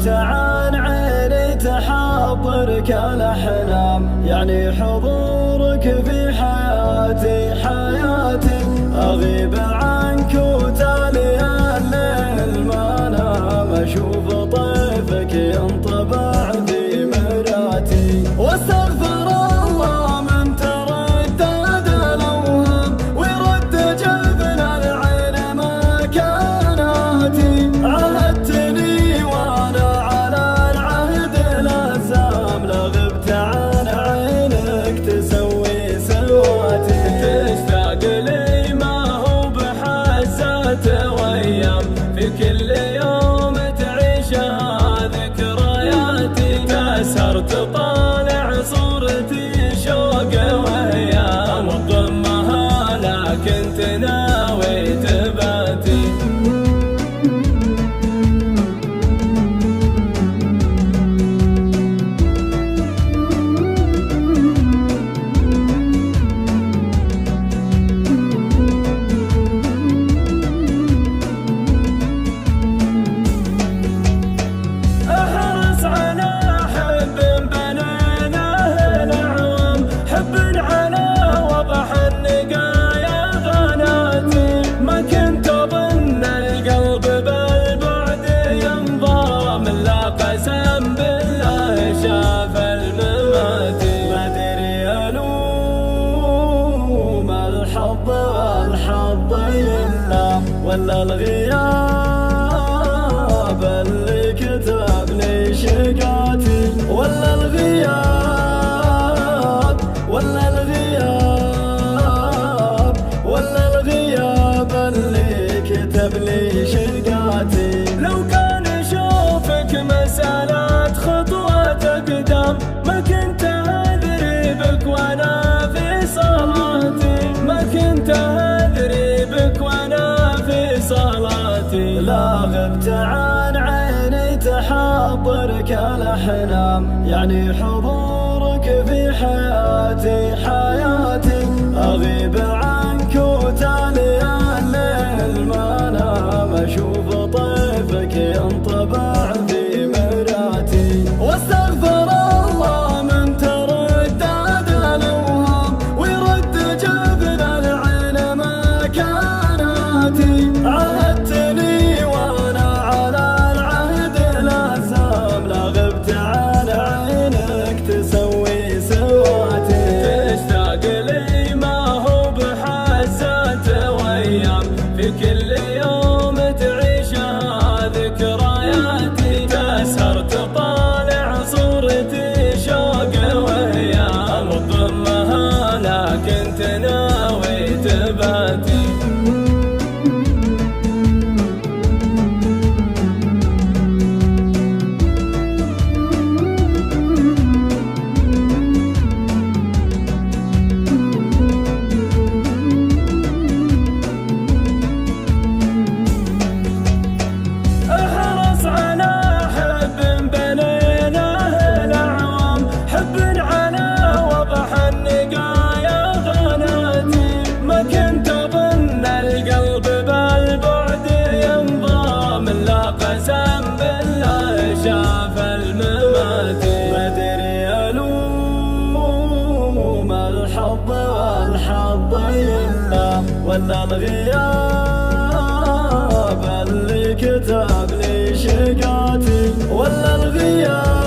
غبت عن عيني تحضرك الأحلام، يعني حضورك في حياتي حياتي. أغيب عنك وتالي الليل ما نام، أشوف طيفك ينطبع في مراتي. واستغفر الله من تردد الأوهام، ويرد جبن العين مكاناتي. عهدتني وانا على العهد لازام، لا غبت عن عينك تسوي سواتي. تشتاق لي ما هو بحزة وايام، في كل يوم تعيشها ذكرياتي. تسهرت طالع صورتي شوق وايام، وضمها لكن تناوي تباتي. قسم بالله شاف المماتي. ما ادري الوم الحظ والحظ يلام، ولا الغياب اللي كتب لي شقاتي. ولا الغياب ولا الغياب ولا الغياب اللي كتب لي شقاتي. لو كان اشوفك مسألة خطوة قدام، ما كنت أدري بك وانا في صلاتي. ما كنت أدري بك وانا في صلاتي. لا غبت عن عيني تحضرك الأحلام، يعني حضورك في حياتي حياتي. أغيب عنك وتالي الليل ما نام، أشوف طيفك ينطبع في مراتي. واستغفر الله من تردد الأوهام، ويرد جبن العين مكاناتي. عهدتني وانا على العهد لازام، لا غبت عن عينك تسوي سواتي. تشتاق لي ما هو بحزة وايام، في كل يوم تعيشها ذكرياتي. تسهرت طالع صورتي شوق وايام، وضمها لكن تناوي تباتي. قسم بالله شاف المماتي. ما ادري الوم الحظ والحظ يلام، ولا الغياب اللي كتب لي شقاتي. ولا الغياب